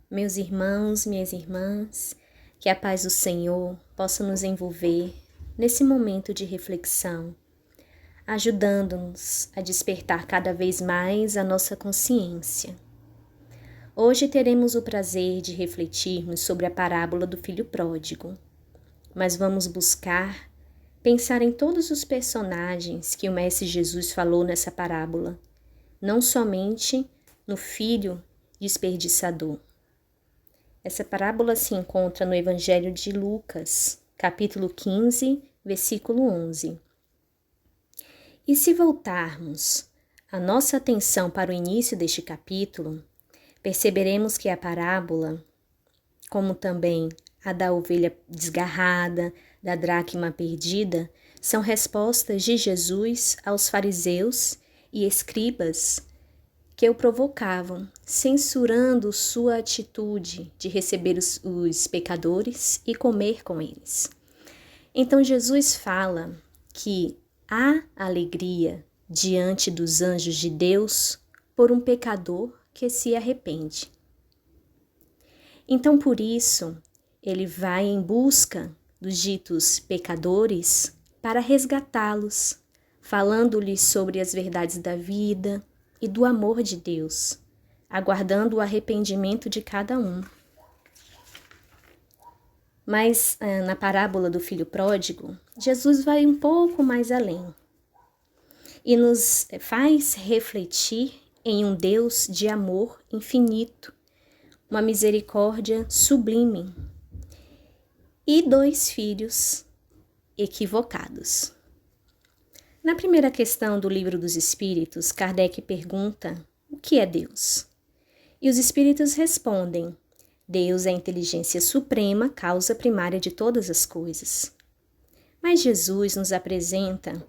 Meus irmãos, minhas irmãs, que a paz do Senhor possa nos envolver nesse momento de reflexão, ajudando-nos a despertar cada vez mais a nossa consciência. Hoje teremos o prazer de refletirmos sobre a parábola do filho pródigo, mas vamos buscar pensar em todos os personagens que o Mestre Jesus falou nessa parábola, não somente no filho desperdiçador. Essa parábola se encontra no Evangelho de Lucas, capítulo 15, versículo 11. E se voltarmos a nossa atenção para o início deste capítulo, perceberemos que a parábola, como também a da ovelha desgarrada, da dracma perdida, são respostas de Jesus aos fariseus e escribas que o provocavam, censurando sua atitude de receber os pecadores e comer com eles. Então Jesus fala que há alegria diante dos anjos de Deus por um pecador que se arrepende. Então, por isso, ele vai em busca dos ditos pecadores para resgatá-los, falando-lhes sobre as verdades da vida e do amor de Deus, aguardando o arrependimento de cada um. Mas na parábola do filho pródigo, Jesus vai um pouco mais além e nos faz refletir em um Deus de amor infinito, uma misericórdia sublime e dois filhos equivocados. Na primeira questão do Livro dos Espíritos, Kardec pergunta: o que é Deus? E os Espíritos respondem: Deus é a inteligência suprema, causa primária de todas as coisas. Mas Jesus nos apresenta,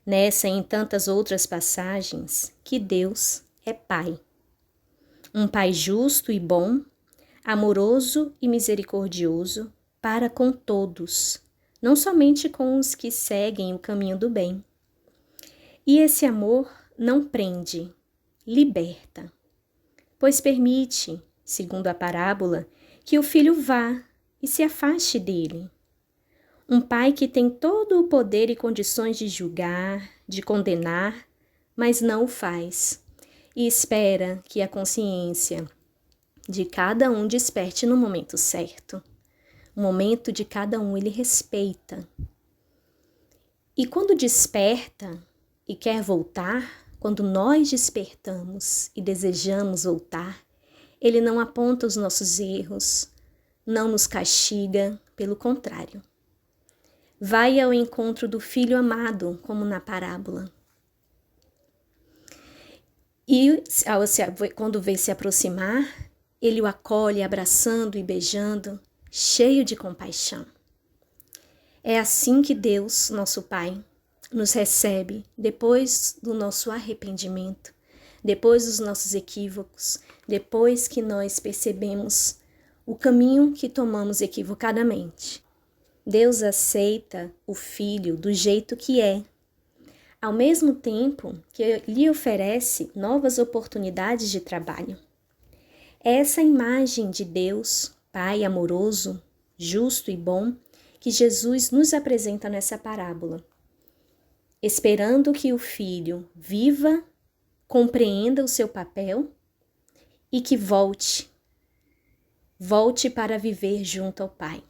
nessa e em tantas outras passagens, que Deus é Pai. Um Pai justo e bom, amoroso e misericordioso para com todos, não somente com os que seguem o caminho do bem. E esse amor não prende, liberta, pois permite, segundo a parábola, que o filho vá e se afaste dele. Um pai que tem todo o poder e condições de julgar, de condenar, mas não o faz, e espera que a consciência de cada um desperte no momento certo. O momento de cada um ele respeita. E quando desperta e quer voltar, quando nós despertamos e desejamos voltar, ele não aponta os nossos erros, não nos castiga, pelo contrário. Vai ao encontro do filho amado, como na parábola. E quando vê se aproximar, ele o acolhe abraçando e beijando, cheio de compaixão. É assim que Deus, nosso Pai, nos recebe depois do nosso arrependimento, depois dos nossos equívocos, depois que nós percebemos o caminho que tomamos equivocadamente. Deus aceita o Filho do jeito que é, ao mesmo tempo que lhe oferece novas oportunidades de trabalho. É essa imagem de Deus, Pai amoroso, justo e bom, que Jesus nos apresenta nessa parábola, esperando que o filho viva, compreenda o seu papel e que volte para viver junto ao Pai.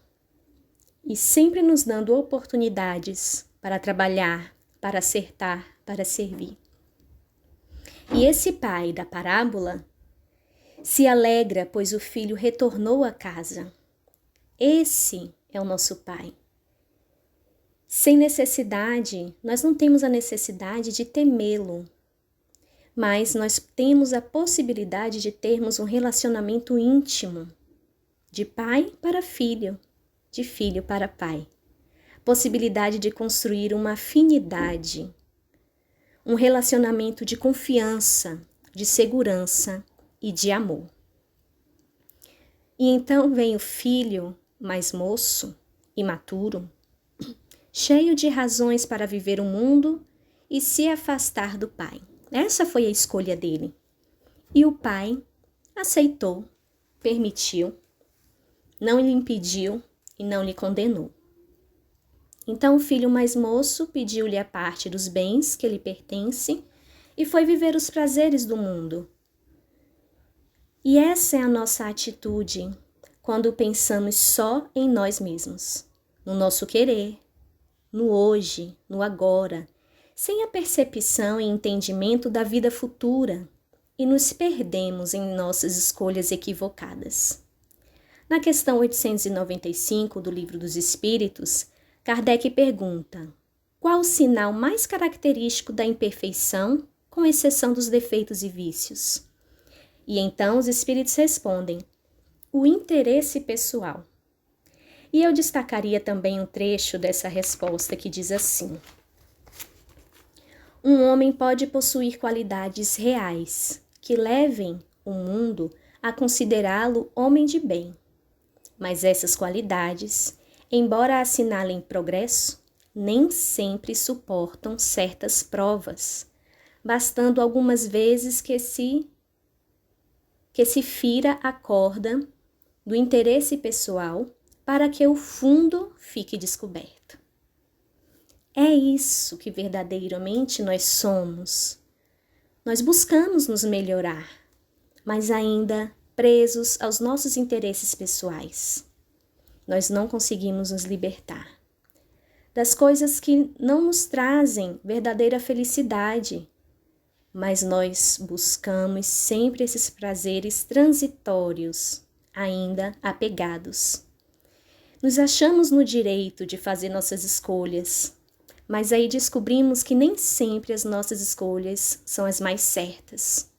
E sempre nos dando oportunidades para trabalhar, para acertar, para servir. E esse pai da parábola se alegra, pois o filho retornou a casa. Esse é o nosso Pai. Sem necessidade, nós não temos a necessidade de temê-lo, mas nós temos a possibilidade de termos um relacionamento íntimo, de pai para filho, de filho para pai. Possibilidade de construir uma afinidade, um relacionamento de confiança, de segurança e de amor. E então vem o filho mais moço, imaturo, cheio de razões para viver o mundo e se afastar do pai. Essa foi a escolha dele. E o pai aceitou permitiu, não lhe impediu e não lhe condenou. Então o filho mais moço pediu-lhe a parte dos bens que lhe pertencem e foi viver os prazeres do mundo. E essa é a nossa atitude quando pensamos só em nós mesmos, no nosso querer, no hoje, no agora, sem a percepção e entendimento da vida futura, e nos perdemos em nossas escolhas equivocadas. Na questão 895 do Livro dos Espíritos, Kardec pergunta: qual o sinal mais característico da imperfeição, com exceção dos defeitos e vícios? E então os espíritos respondem: o interesse pessoal. E eu destacaria também um trecho dessa resposta que diz assim: um homem pode possuir qualidades reais que levem o mundo a considerá-lo homem de bem, mas essas qualidades, embora assinalem progresso, nem sempre suportam certas provas, bastando algumas vezes que se fira a corda do interesse pessoal para que o fundo fique descoberto. É isso que verdadeiramente nós somos. Nós buscamos nos melhorar, mas ainda presos aos nossos interesses pessoais. Nós não conseguimos nos libertar das coisas que não nos trazem verdadeira felicidade, mas nós buscamos sempre esses prazeres transitórios, ainda apegados. Nos achamos no direito de fazer nossas escolhas, mas aí descobrimos que nem sempre as nossas escolhas são as mais certas.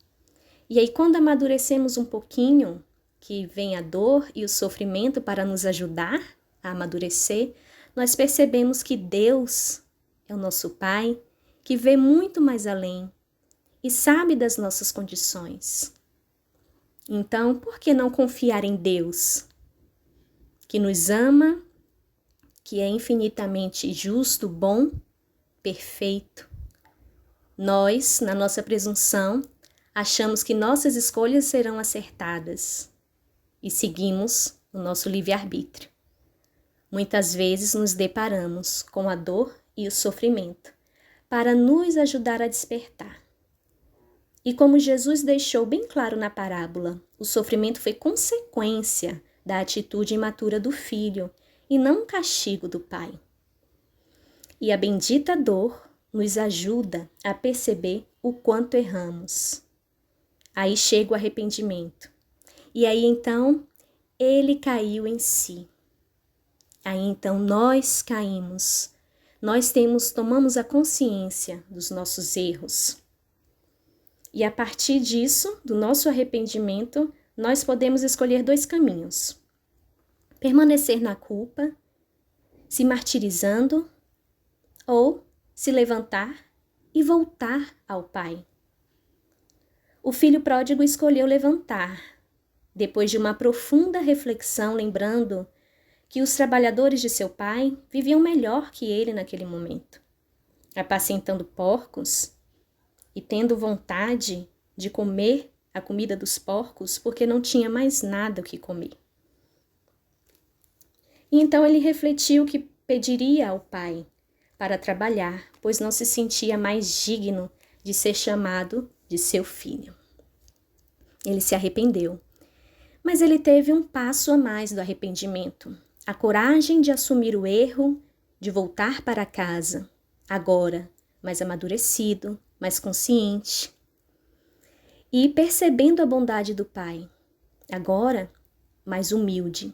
E aí, quando amadurecemos um pouquinho, que vem a dor e o sofrimento para nos ajudar a amadurecer, nós percebemos que Deus é o nosso Pai, que vê muito mais além e sabe das nossas condições. Então, por que não confiar em Deus, que nos ama, que é infinitamente justo, bom, perfeito? Nós, na nossa presunção, achamos que nossas escolhas serão acertadas e seguimos o nosso livre-arbítrio. Muitas vezes nos deparamos com a dor e o sofrimento para nos ajudar a despertar. E como Jesus deixou bem claro na parábola, o sofrimento foi consequência da atitude imatura do filho e não um castigo do pai. E a bendita dor nos ajuda a perceber o quanto erramos. Aí chega o arrependimento. E aí então ele caiu em si. Aí então nós caímos. Nós tomamos a consciência dos nossos erros. E a partir disso, do nosso arrependimento, nós podemos escolher dois caminhos: permanecer na culpa, se martirizando, ou se levantar e voltar ao Pai. O filho pródigo escolheu levantar, depois de uma profunda reflexão, lembrando que os trabalhadores de seu pai viviam melhor que ele naquele momento, apacentando porcos e tendo vontade de comer a comida dos porcos porque não tinha mais nada o que comer. E então ele refletiu que pediria ao pai para trabalhar, pois não se sentia mais digno de ser chamado de seu filho. Ele se arrependeu, mas ele teve um passo a mais do arrependimento: a coragem de assumir o erro, de voltar para casa, agora mais amadurecido, mais consciente, e percebendo a bondade do Pai, agora mais humilde.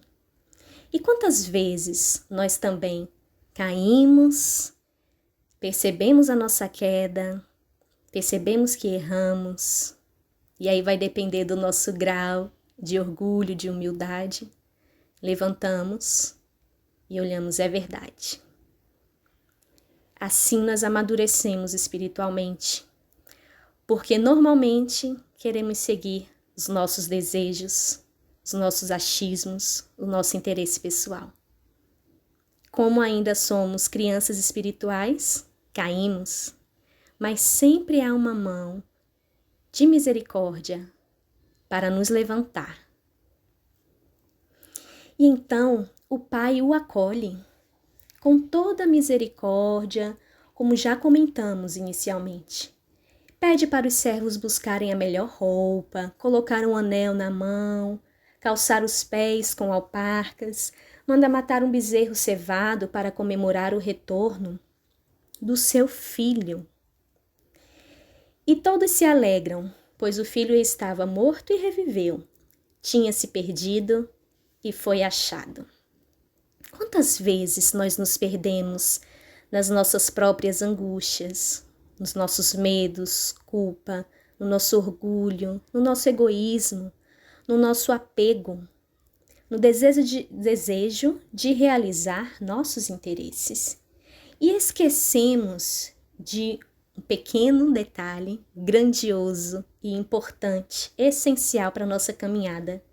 E quantas vezes nós também caímos, percebemos a nossa queda, percebemos que erramos, e aí vai depender do nosso grau de orgulho, de humildade. Levantamos e olhamos, é verdade. Assim nós amadurecemos espiritualmente, porque normalmente queremos seguir os nossos desejos, os nossos achismos, o nosso interesse pessoal. Como ainda somos crianças espirituais, caímos, mas sempre há uma mão de misericórdia para nos levantar. E então o pai o acolhe com toda a misericórdia, como já comentamos inicialmente. Pede para os servos buscarem a melhor roupa, colocar um anel na mão, calçar os pés com alparcas, manda matar um bezerro cevado para comemorar o retorno do seu filho. E todos se alegram, pois o filho estava morto e reviveu, tinha se perdido e foi achado. Quantas vezes nós nos perdemos nas nossas próprias angústias, nos nossos medos, culpa, no nosso orgulho, no nosso egoísmo, no nosso apego, no desejo de realizar nossos interesses. E esquecemos de um pequeno detalhe grandioso e importante, essencial para a nossa caminhada,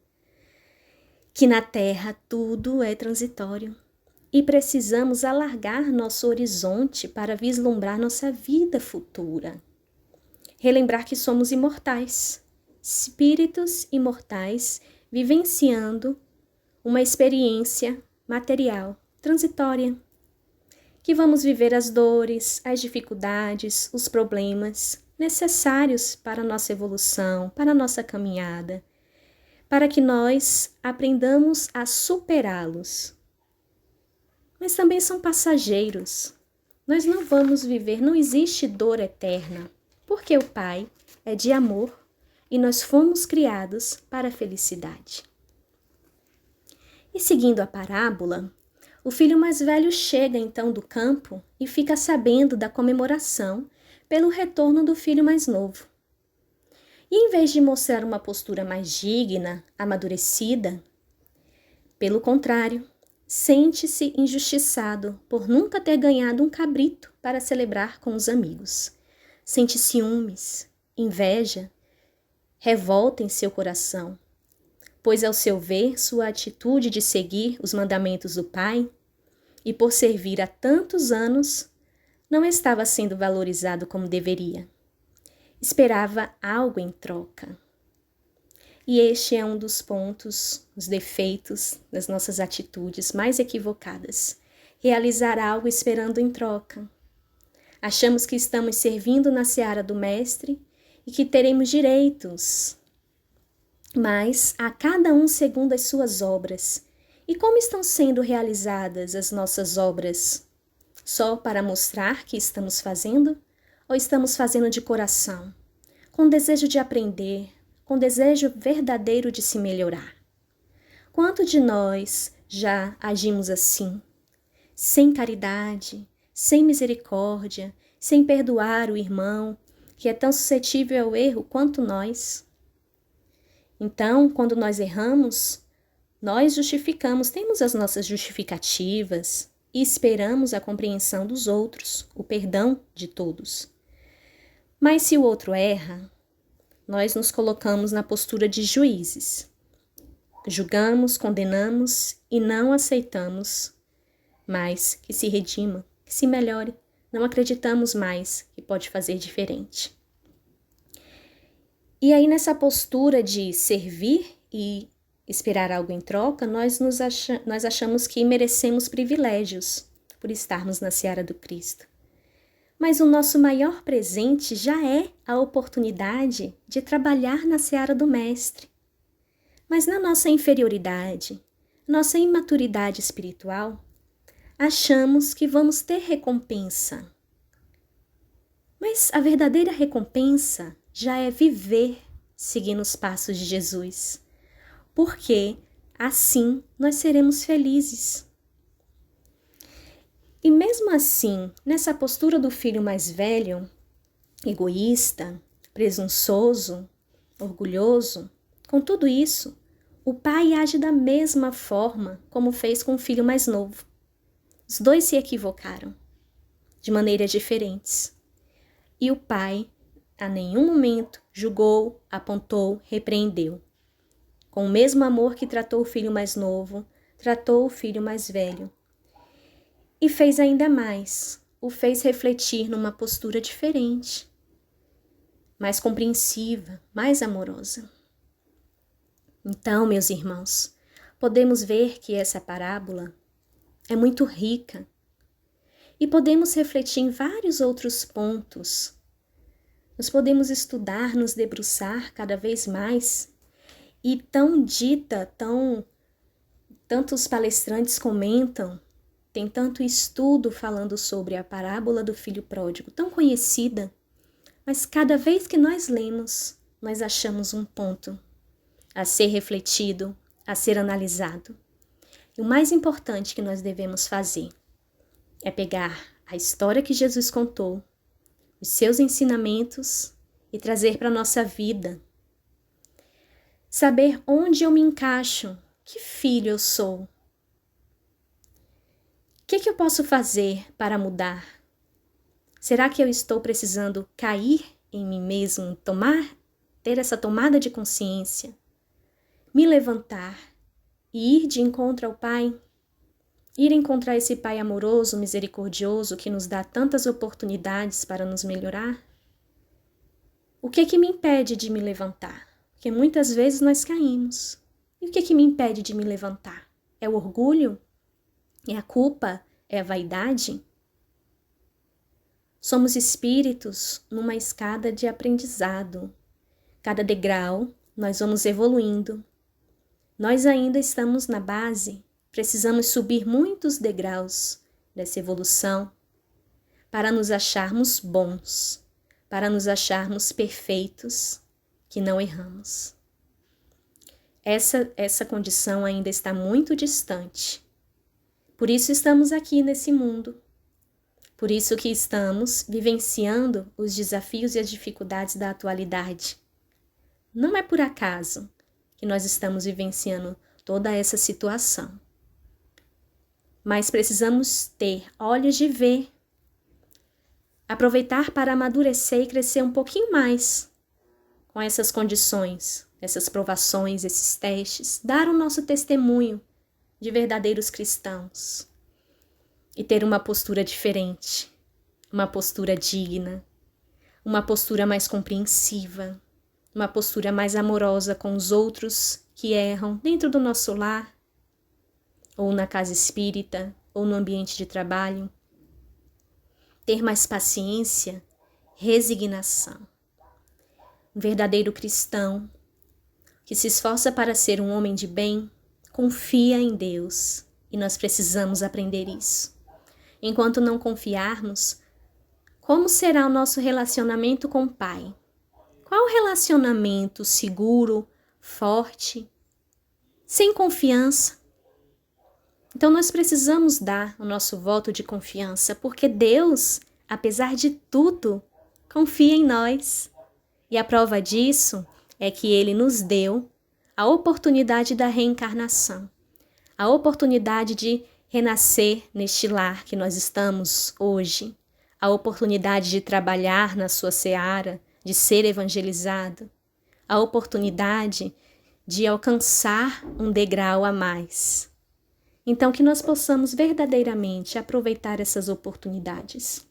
que na Terra tudo é transitório e precisamos alargar nosso horizonte para vislumbrar nossa vida futura. Relembrar que somos imortais, espíritos imortais vivenciando uma experiência material transitória, que vamos viver as dores, as dificuldades, os problemas necessários para a nossa evolução, para a nossa caminhada, para que nós aprendamos a superá-los. Mas também são passageiros. Nós não vamos viver, não existe dor eterna, porque o Pai é de amor e nós fomos criados para a felicidade. E seguindo a parábola, o filho mais velho chega então do campo e fica sabendo da comemoração pelo retorno do filho mais novo. E em vez de mostrar uma postura mais digna, amadurecida, pelo contrário, sente-se injustiçado por nunca ter ganhado um cabrito para celebrar com os amigos. Sente ciúmes, inveja, revolta em seu coração, pois ao seu ver sua atitude de seguir os mandamentos do Pai e por servir há tantos anos, não estava sendo valorizado como deveria. Esperava algo em troca. E este é um dos pontos, os defeitos das nossas atitudes mais equivocadas. Realizar algo esperando em troca. Achamos que estamos servindo na seara do Mestre e que teremos direitos, mas a cada um segundo as suas obras. E como estão sendo realizadas as nossas obras? Só para mostrar que estamos fazendo? Ou estamos fazendo de coração, com desejo de aprender, com desejo verdadeiro de se melhorar? Quanto de nós já agimos assim, sem caridade, sem misericórdia, sem perdoar o irmão, que é tão suscetível ao erro quanto nós? Então, quando nós erramos, nós justificamos, temos as nossas justificativas e esperamos a compreensão dos outros, o perdão de todos. Mas se o outro erra, nós nos colocamos na postura de juízes. Julgamos, condenamos e não aceitamos mais que se redima, que se melhore. Não acreditamos mais que pode fazer diferente. E aí nessa postura de servir e esperar algo em troca, nós achamos que merecemos privilégios por estarmos na seara do Cristo. Mas o nosso maior presente já é a oportunidade de trabalhar na seara do Mestre. Mas na nossa inferioridade, nossa imaturidade espiritual, achamos que vamos ter recompensa. Mas a verdadeira recompensa já é viver seguindo os passos de Jesus, porque assim nós seremos felizes. E mesmo assim, nessa postura do filho mais velho, egoísta, presunçoso, orgulhoso, com tudo isso, o pai age da mesma forma como fez com o filho mais novo. Os dois se equivocaram, de maneiras diferentes. E o pai, a nenhum momento, julgou, apontou, repreendeu. Com o mesmo amor que tratou o filho mais novo, tratou o filho mais velho. E fez ainda mais, o fez refletir numa postura diferente, mais compreensiva, mais amorosa. Então, meus irmãos, podemos ver que essa parábola é muito rica e podemos refletir em vários outros pontos. Nós podemos estudar, nos debruçar cada vez mais e tantos palestrantes comentam, tem tanto estudo falando sobre a parábola do filho pródigo, tão conhecida, mas cada vez que nós lemos, nós achamos um ponto a ser refletido, a ser analisado. E o mais importante que nós devemos fazer é pegar a história que Jesus contou, os seus ensinamentos e trazer para a nossa vida. Saber onde eu me encaixo, que filho eu sou. O que eu posso fazer para mudar? Será que eu estou precisando cair em mim mesmo, ter essa tomada de consciência, me levantar e ir de encontro ao Pai? Ir encontrar esse Pai amoroso, misericordioso, que nos dá tantas oportunidades para nos melhorar? O que me impede de me levantar? Porque muitas vezes nós caímos. E o que me impede de me levantar? É o orgulho? É a culpa? É a vaidade? Somos espíritos numa escada de aprendizado. Cada degrau nós vamos evoluindo. Nós ainda estamos na base. Precisamos subir muitos degraus dessa evolução para nos acharmos bons, para nos acharmos perfeitos, que não erramos. Essa condição ainda está muito distante. Por isso estamos aqui nesse mundo. Por isso que estamos vivenciando os desafios e as dificuldades da atualidade. Não é por acaso que nós estamos vivenciando toda essa situação. Mas precisamos ter olhos de ver, aproveitar para amadurecer e crescer um pouquinho mais com essas condições, essas provações, esses testes, dar o nosso testemunho de verdadeiros cristãos e ter uma postura diferente, uma postura digna, uma postura mais compreensiva, uma postura mais amorosa com os outros que erram dentro do nosso lar, ou na casa espírita, ou no ambiente de trabalho. Ter mais paciência, resignação. Um verdadeiro cristão que se esforça para ser um homem de bem, confia em Deus, e nós precisamos aprender isso. Enquanto não confiarmos, como será o nosso relacionamento com o Pai? Qual relacionamento seguro, forte, sem confiança? Então nós precisamos dar o nosso voto de confiança, porque Deus, apesar de tudo, confia em nós. E a prova disso é que Ele nos deu a oportunidade da reencarnação, a oportunidade de renascer neste lar que nós estamos hoje, a oportunidade de trabalhar na sua seara, de ser evangelizado, a oportunidade de alcançar um degrau a mais. Então, que nós possamos verdadeiramente aproveitar essas oportunidades.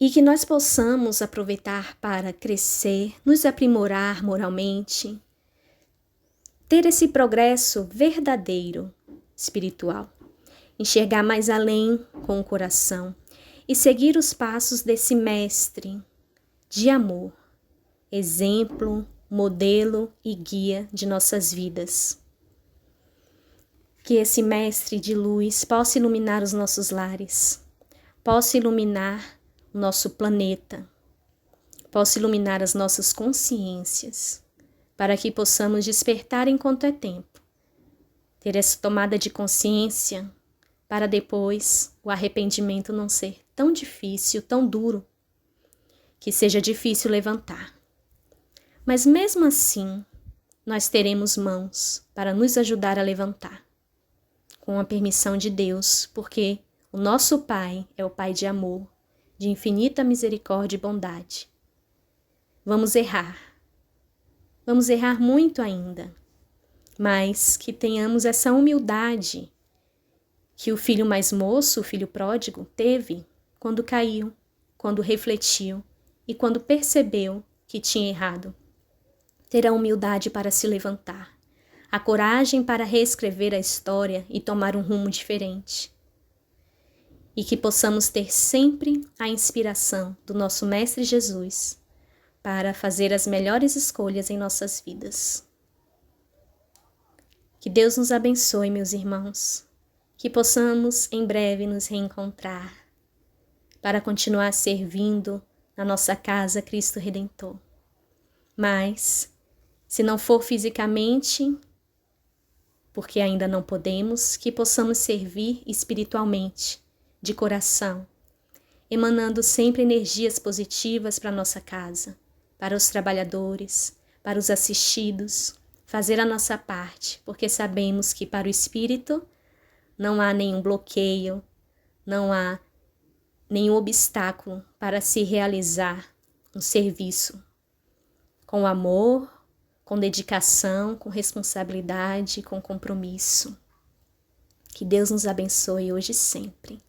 E que nós possamos aproveitar para crescer, nos aprimorar moralmente, ter esse progresso verdadeiro, espiritual, enxergar mais além com o coração e seguir os passos desse mestre de amor, exemplo, modelo e guia de nossas vidas. Que esse mestre de luz possa iluminar os nossos lares, possa iluminar o nosso planeta, possa iluminar as nossas consciências, para que possamos despertar enquanto é tempo, ter essa tomada de consciência, para depois o arrependimento não ser tão difícil, tão duro, que seja difícil levantar. Mas mesmo assim, nós teremos mãos para nos ajudar a levantar, com a permissão de Deus, porque o nosso Pai é o Pai de amor, de infinita misericórdia e bondade. Vamos errar muito ainda, mas que tenhamos essa humildade que o filho mais moço, o filho pródigo, teve quando caiu, quando refletiu e quando percebeu que tinha errado. Ter a humildade para se levantar, a coragem para reescrever a história e tomar um rumo diferente. E que possamos ter sempre a inspiração do nosso Mestre Jesus para fazer as melhores escolhas em nossas vidas. Que Deus nos abençoe, meus irmãos, que possamos em breve nos reencontrar para continuar servindo na nossa casa Cristo Redentor. Mas, se não for fisicamente, porque ainda não podemos, que possamos servir espiritualmente, de coração, emanando sempre energias positivas para a nossa casa, para os trabalhadores, para os assistidos, fazer a nossa parte, porque sabemos que para o Espírito não há nenhum bloqueio, não há nenhum obstáculo para se realizar um serviço com amor, com dedicação, com responsabilidade, com compromisso. Que Deus nos abençoe hoje e sempre.